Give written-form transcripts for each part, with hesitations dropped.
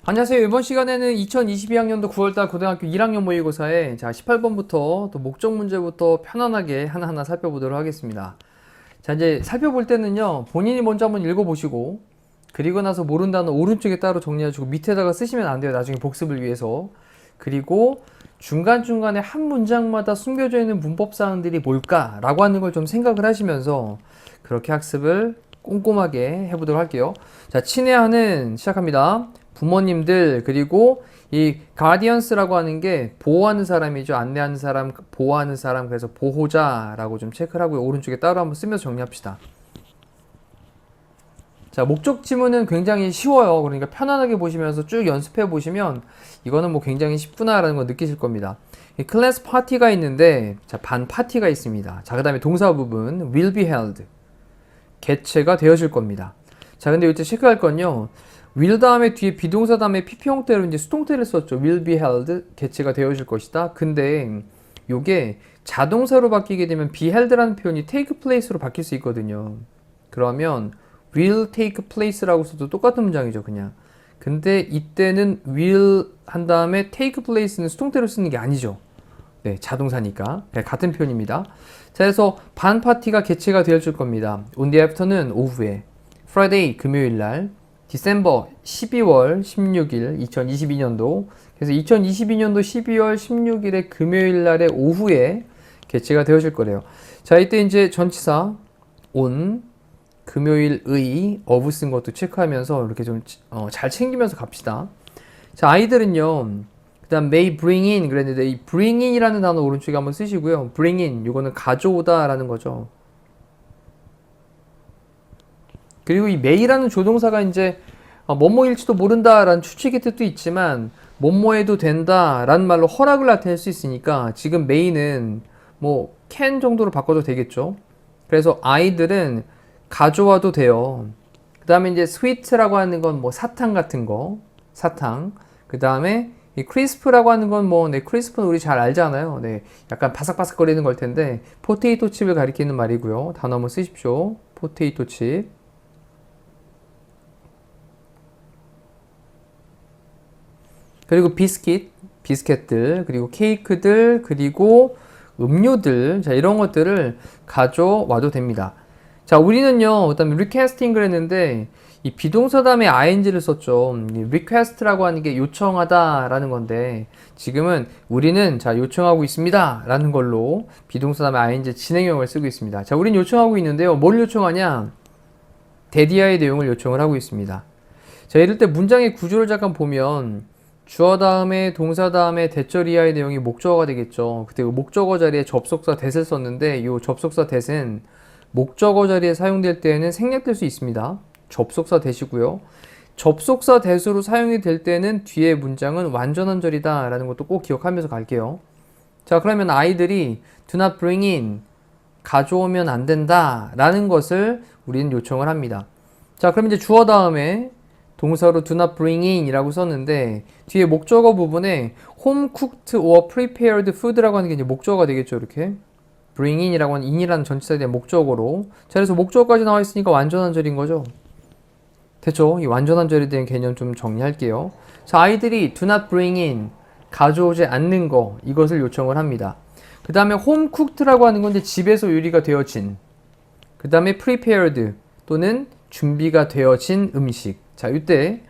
안녕하세요. 이번 시간에는 2022학년도 9월달 고등학교 1학년 모의고사에 18번부터 또 목적 문제부터 편안하게 하나하나 살펴보도록 하겠습니다. 자, 이제 살펴볼 때는요, 본인이 먼저 한번 읽어보시고, 그리고 나서 모른 단어 오른쪽에 따로 정리해주고 밑에다가 쓰시면 안 돼요. 나중에 복습을 위해서. 그리고 중간중간에 한 문장마다 숨겨져 있는 문법사항들이 뭘까라고 하는 걸 좀 생각을 하시면서 그렇게 학습을 꼼꼼하게 해보도록 할게요. 자, 친애하는 시작합니다. 부모님들, 그리고 이 가디언스라고 하는 게 보호하는 사람이죠. 안내하는 사람, 보호하는 사람, 그래서 보호자라고 좀 체크를 하고요. 오른쪽에 따로 한번 쓰면서 정리합시다. 자, 목적 지문은 굉장히 쉬워요. 그러니까 편안하게 보시면서 쭉 연습해 보시면 이거는 뭐 굉장히 쉽구나라는 걸 느끼실 겁니다. 이 클래스 파티가 있는데, 자, 반 파티가 있습니다. 자, 그 다음에 동사 부분 will be held, 개최가 되어질 겁니다. 자, 근데 이때 체크할 건요, will 다음에 뒤에 비동사 다음에 PP 형태로 이제 수동태를 썼죠. will be held, 개최가 되어질 것이다. 근데 요게 자동사로 바뀌게 되면 be held라는 표현이 take place로 바뀔 수 있거든요. 그러면 will take place라고 써도 똑같은 문장이죠, 그냥. 근데 이때는 will 한 다음에 take place는 수동태로 쓰는 게 아니죠. 네, 자동사니까. 네, 같은 표현입니다. 자, 그래서 반 파티가 개최가 되어질 겁니다. on the after는 오후에, Friday 금요일 날, 디셈버 12월 16일 2022년도, 그래서 2022년도 12월 16일에 금요일 날의 오후에 개최가 되어질 거래요. 자, 이때 이제 전치사 on, 금요일의, of 쓴 것도 체크하면서 이렇게 좀 잘 챙기면서 갑시다. 자, 아이들은요, 그 다음 may bring in 그랬는데 이 bring in이라는 단어 오른쪽에 한번 쓰시고요. bring in, 요거는 가져오다 라는 거죠. 그리고 이 may라는 조동사가 이제 뭐뭐일지도 모른다라는 추측의 뜻도 있지만 뭐뭐해도 된다라는 말로 허락을 나타낼 수 있으니까 지금 may는 뭐 can 정도로 바꿔도 되겠죠. 그래서 아이들은 가져와도 돼요. 그 다음에 이제 sweet라고 하는 건 뭐 사탕 같은 거, 사탕. 그 다음에 이 crisp라고 하는 건 뭐, 네, crisp는 우리 잘 알잖아요. 네, 약간 바삭바삭거리는 걸 텐데 포테이토 칩을 가리키는 말이고요. 단어 한번 쓰십시오. 포테이토 칩. 그리고 비스켓들, 그리고 케이크들, 그리고 음료들, 자, 이런 것들을 가져와도 됩니다. 자, 우리는요, 그 다음에 requesting을 했는데, 이 비동사 다음에 ing를 썼죠. request라고 하는 게 요청하다 라는 건데, 지금은 우리는, 자, 요청하고 있습니다 라는 걸로 비동사 다음에 ing 진행형을 쓰고 있습니다. 자, 우리는 요청하고 있는데요. 뭘 요청하냐? 데디아의 내용을 요청을 하고 있습니다. 자, 이럴 때 문장의 구조를 잠깐 보면, 주어 다음에 동사 다음에 대절 이하의 내용이 목적어가 되겠죠. 그때 목적어 자리에 접속사 that을 썼는데 이 접속사 that은 목적어 자리에 사용될 때에는 생략될 수 있습니다. 접속사 that이고요. 접속사 that으로 사용이 될 때는 뒤에 문장은 완전한 절이다 라는 것도 꼭 기억하면서 갈게요. 자, 그러면 아이들이 do not bring in, 가져오면 안 된다 라는 것을 우리는 요청을 합니다. 자, 그럼 이제 주어 다음에 동사로 do not bring in 이라고 썼는데 뒤에 목적어 부분에 home cooked or prepared food라고 하는 게 이제 목적어가 되겠죠. 이렇게 bring in이라고 하는 in이라는 전치사에 대한 목적어로. 자, 그래서 목적어까지 나와 있으니까 완전한 절인 거죠. 됐죠? 이 완전한 절에 대한 개념 좀 정리할게요. 자, 아이들이 do not bring in, 가져오지 않는 거, 이것을 요청을 합니다. 그 다음에 home cooked라고 하는 건 이제 집에서 요리가 되어진, 그 다음에 prepared 또는 준비가 되어진 음식. 자, 이때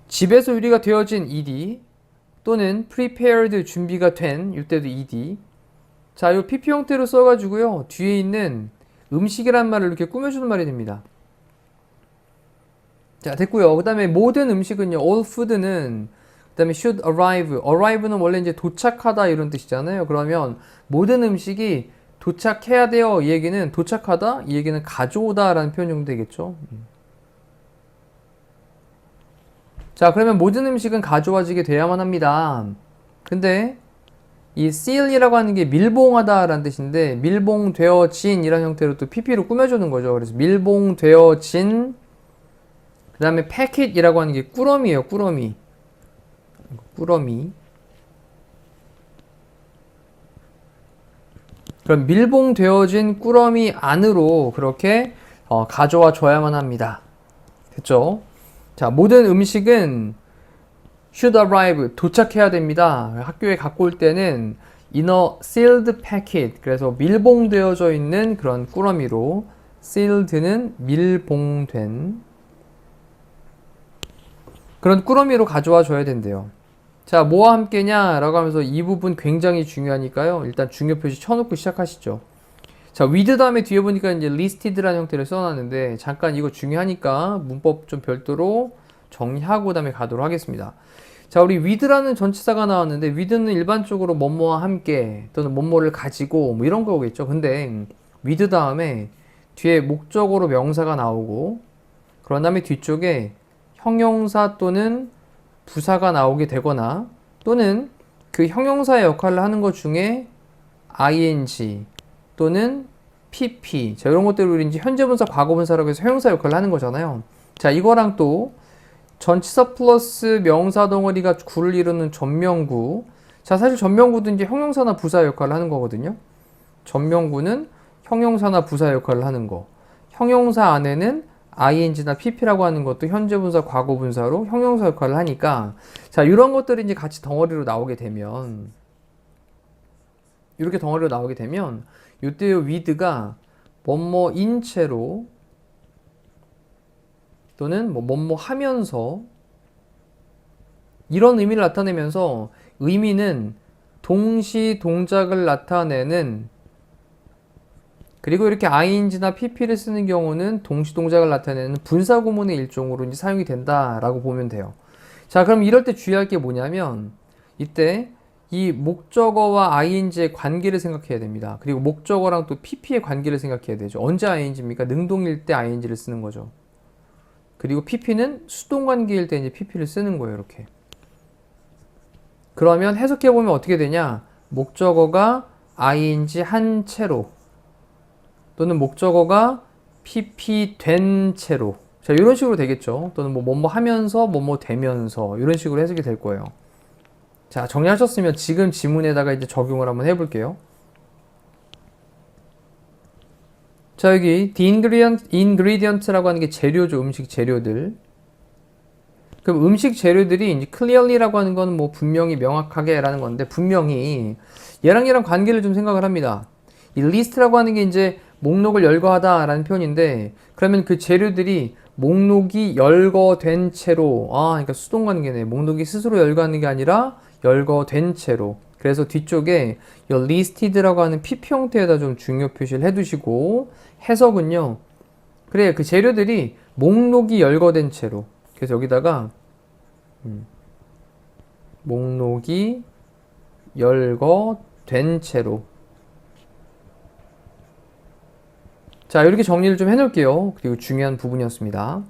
집에서 요리가 되어진 ed 또는 prepared 준비가 된, 이때도 ed. 자, 이 pp 형태로 써가지고요, 뒤에 있는 음식이란 말을 이렇게 꾸며주는 말이 됩니다. 자, 됐고요. 그 다음에 모든 음식은요, all food는 그 다음에 should arrive는 원래 이제 도착하다 이런 뜻이잖아요. 그러면 모든 음식이 도착해야 돼요. 이 얘기는 도착하다, 이 얘기는 가져오다 라는 표현 정도 되겠죠. 자, 그러면 모든 음식은 가져와지게 돼야만 합니다. 근데 이 seal이라고 하는 게 밀봉하다 라는 뜻인데 밀봉되어진 이런 형태로 또 pp로 꾸며주는 거죠. 그래서 밀봉되어진, 그 다음에 packet이라고 하는 게 꾸러미예요. 꾸러미. 그럼 밀봉되어진 꾸러미 안으로 그렇게 가져와 줘야만 합니다. 됐죠? 자, 모든 음식은 should arrive, 도착해야 됩니다. 학교에 갖고 올 때는 in a sealed packet, 그래서 밀봉되어져 있는 그런 꾸러미로, sealed는 밀봉된 그런 꾸러미로 가져와 줘야 된대요. 자, 뭐와 함께냐 라고 하면서 이 부분 굉장히 중요하니까요. 일단 중요 표시 쳐놓고 시작하시죠. 자, with 다음에 뒤에 보니까 이제 listed라는 형태를 써놨는데, 잠깐 이거 중요하니까 문법 좀 별도로 정리하고 그 다음에 가도록 하겠습니다. 자, 우리 with라는 전치사가 나왔는데, with는 일반적으로 뭐뭐와 함께 또는 뭐뭐를 가지고 뭐 이런 거겠죠. 근데 with 다음에 뒤에 목적어로 명사가 나오고, 그런 다음에 뒤쪽에 형용사 또는 부사가 나오게 되거나, 또는 그 형용사의 역할을 하는 것 중에 ing 또는 pp, 자, 이런 것들을 우리 이제 현재분사, 과거분사라고 해서 형용사 역할을 하는 거잖아요. 자, 이거랑 또 전치사 플러스 명사 덩어리가 구를 이루는 전명구. 자, 사실 전명구도 이제 형용사나 부사 역할을 하는 거거든요. 전명구는 형용사나 부사 역할을 하는 거. 형용사 안에는 ing나 pp라고 하는 것도 현재분사, 과거분사로 형용사 역할을 하니까, 자, 이런 것들이 이제 같이 덩어리로 나오게 되면, 이렇게 덩어리로 나오게 되면, 이때 with가 뭐뭐인 채로 또는 뭐뭐 하면서 이런 의미를 나타내면서, 의미는 동시 동작을 나타내는, 그리고 이렇게 ing나 pp를 쓰는 경우는 동시 동작을 나타내는 분사 구문의 일종으로 이제 사용이 된다라고 보면 돼요. 자, 그럼 이럴 때 주의할 게 뭐냐면, 이때 이 목적어와 ing의 관계를 생각해야 됩니다. 그리고 목적어랑 또 pp의 관계를 생각해야 되죠. 언제 ing입니까? 능동일 때 ing를 쓰는 거죠. 그리고 pp는 수동 관계일 때 이제 pp를 쓰는 거예요. 이렇게. 그러면 해석해보면 어떻게 되냐? 목적어가 ing 한 채로, 또는 목적어가 pp 된 채로, 자, 이런 식으로 되겠죠. 또는 뭐뭐 하면서, 뭐뭐 되면서, 이런 식으로 해석이 될 거예요. 자, 정리하셨으면 지금 지문에다가 이제 적용을 한번 해볼게요. 자, 여기 the ingredient라고 하는 게 재료죠. 음식 재료들. 그럼 음식 재료들이 이제 clearly라고 하는 건 뭐 분명히, 명확하게 라는 건데, 분명히 얘랑 관계를 좀 생각을 합니다. 이 list라고 하는 게 이제 목록을 열거하다 라는 표현인데, 그러면 그 재료들이 목록이 열거된 채로, 그러니까 수동 관계네. 목록이 스스로 열거하는 게 아니라 열거된 채로. 그래서 뒤쪽에 이 listed라고 하는 pp 형태에다 좀 중요 표시를 해두시고, 해석은요, 그래, 그 재료들이 목록이 열거된 채로. 그래서 여기다가 목록이 열거된 채로. 자, 이렇게 정리를 좀 해놓을게요. 그리고 중요한 부분이었습니다.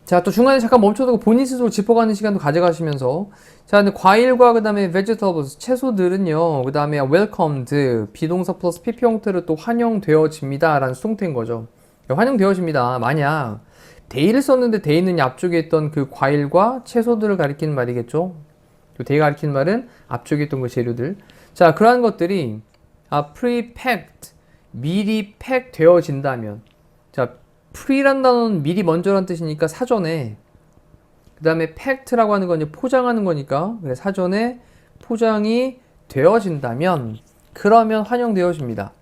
자, 또 중간에 잠깐 멈춰두고 본인 스스로 짚어가는 시간도 가져가시면서, 자, 근데 과일과 그 다음에 vegetables, 채소들은요, 그 다음에 welcomed, 비동사 플러스 pp 형태로 또 환영되어집니다 라는 수동태인 거죠. 환영되어집니다. 만약 day를 썼는데 day는 앞쪽에 있던 그 과일과 채소들을 가리키는 말이겠죠. day가 가리키는 말은 앞쪽에 있던 그 재료들. 자, 그러한 것들이 pre-packed, 미리 팩 되어진다면, 자, pre란 단어는 미리 먼저란 뜻이니까 사전에, 그 다음에 packed라고 하는 건 이제 포장하는 거니까, 그래, 사전에 포장이 되어진다면, 그러면 환영되어집니다.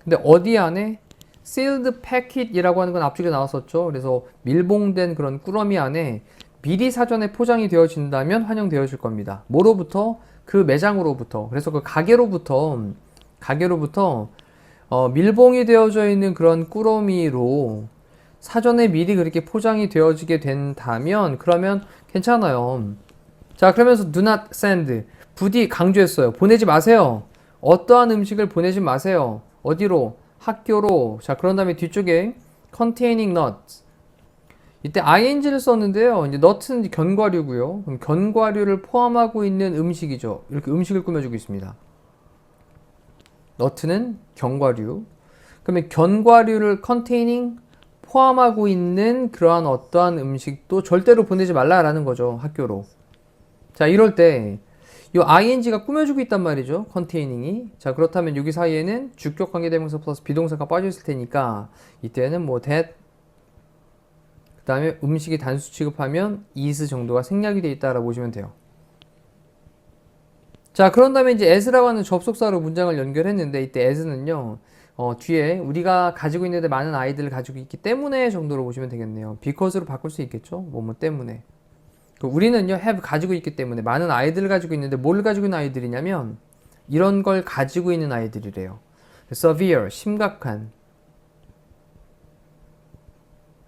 근데 어디 안에? sealed packet이라고 하는 건 앞쪽에 나왔었죠. 그래서 밀봉된 그런 꾸러미 안에 미리 사전에 포장이 되어진다면 환영되어질 겁니다. 뭐로부터? 그 매장으로부터. 그래서 그 가게로부터 밀봉이 되어져 있는 그런 꾸러미로 사전에 미리 그렇게 포장이 되어지게 된다면, 그러면 괜찮아요. 자, 그러면서 do not send, 부디 강조했어요. 보내지 마세요. 어떠한 음식을 보내지 마세요. 어디로? 학교로. 자, 그런 다음에 뒤쪽에 containing nuts, 이때 ing를 썼는데요. 이제 nut는 견과류고요. 그럼 견과류를 포함하고 있는 음식이죠. 이렇게 음식을 꾸며주고 있습니다. nut는 견과류. 그러면 견과류를 containing, 포함하고 있는 그러한 어떠한 음식도 절대로 보내지 말라라는 거죠. 학교로. 자, 이럴 때 이 ing가 꾸며주고 있단 말이죠. containing이. 자, 그렇다면 여기 사이에는 주격 관계대명사 플러스 비동사가 빠져 있을 테니까 이때는 뭐 that 그 다음에 음식이 단수 취급하면 is 정도가 생략이 되어 있다라고 보시면 돼요. 자, 그런 다음에 이제 as라고 하는 접속사로 문장을 연결했는데 이때 as는요. 뒤에 우리가 가지고 있는데 많은 아이들을 가지고 있기 때문에 정도로 보시면 되겠네요. because로 바꿀 수 있겠죠. 뭐 때문에. 우리는요, have 가지고 있기 때문에 많은 아이들을 가지고 있는데 뭘 가지고 있는 아이들이냐면 이런 걸 가지고 있는 아이들이래요. severe, 심각한.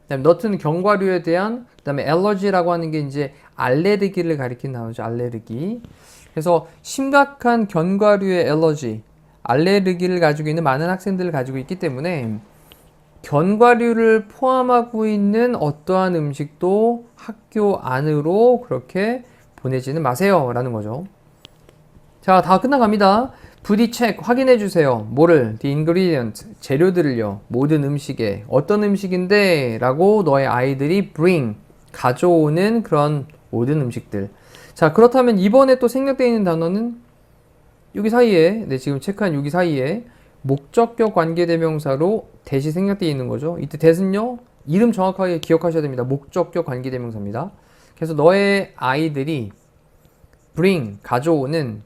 그다음에 nut는 견과류에 대한, 그다음에 allergy라고 하는 게 이제 알레르기를 가리킨 단어죠. 알레르기. 그래서 심각한 견과류의 엘러지, 알레르기를 가지고 있는 많은 학생들을 가지고 있기 때문에 견과류를 포함하고 있는 어떠한 음식도 학교 안으로 그렇게 보내지는 마세요 라는 거죠. 자, 다 끝나갑니다. 부디 체크 확인해 주세요. 뭐를? The ingredient, 재료들을요. 모든 음식에 어떤 음식인데 라고 너의 아이들이 bring, 가져오는 그런 모든 음식들. 자, 그렇다면 이번에 또 생략되어 있는 단어는 여기 사이에, 네, 지금 체크한 여기 사이에 목적격 관계대명사로 대시 생략되어 있는 거죠. 이때 that은요, 이름 정확하게 기억하셔야 됩니다. 목적격 관계대명사입니다. 그래서 너의 아이들이 bring, 가져오는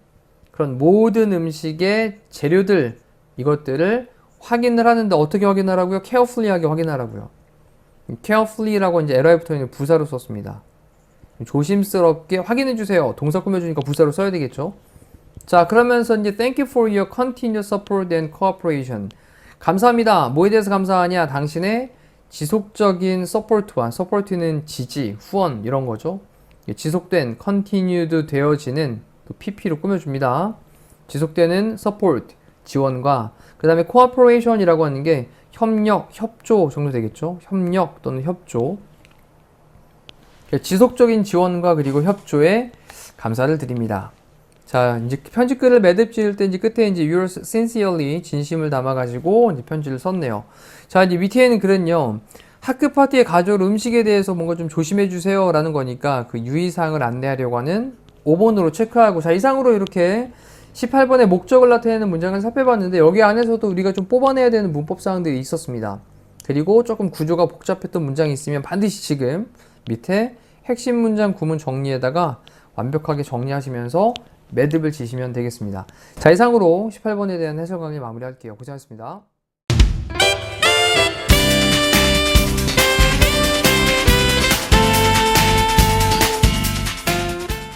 그런 모든 음식의 재료들, 이것들을 확인을 하는데 어떻게 확인하라고요? carefully하게 확인하라고요. carefully라고 이제 LI에 붙어 있는 부사로 썼습니다. 조심스럽게 확인해 주세요. 동사 꾸며주니까 부사로 써야 되겠죠. 자, 그러면서 이제 thank you for your continuous support and cooperation. 감사합니다. 뭐에 대해서 감사하냐? 당신의 지속적인 support와, support는 지지, 후원 이런 거죠. 지속된, continued 되어지는 또 pp로 꾸며줍니다. 지속되는 support, 지원과 그 다음에 cooperation이라고 하는 게 협력, 협조 정도 되겠죠. 협력 또는 협조. 지속적인 지원과 그리고 협조에 감사를 드립니다. 자, 이제 편지글을 매듭 지을 때 이제 끝에 이제 yours sincerely 진심을 담아가지고 이제 편지를 썼네요. 자, 이제 밑에는 글은요, 학교 파티에 가져올 음식에 대해서 뭔가 좀 조심해 주세요 라는 거니까 그 유의사항을 안내하려고 하는 5번으로 체크하고, 자, 이상으로 이렇게 18번의 목적을 나타내는 문장을 살펴봤는데 여기 안에서도 우리가 좀 뽑아내야 되는 문법 사항들이 있었습니다. 그리고 조금 구조가 복잡했던 문장이 있으면 반드시 지금 밑에 핵심 문장 구문 정리에다가 완벽하게 정리하시면서 매듭을 지시면 되겠습니다. 자, 이상으로 18번에 대한 해설 강의 마무리할게요. 고생하셨습니다.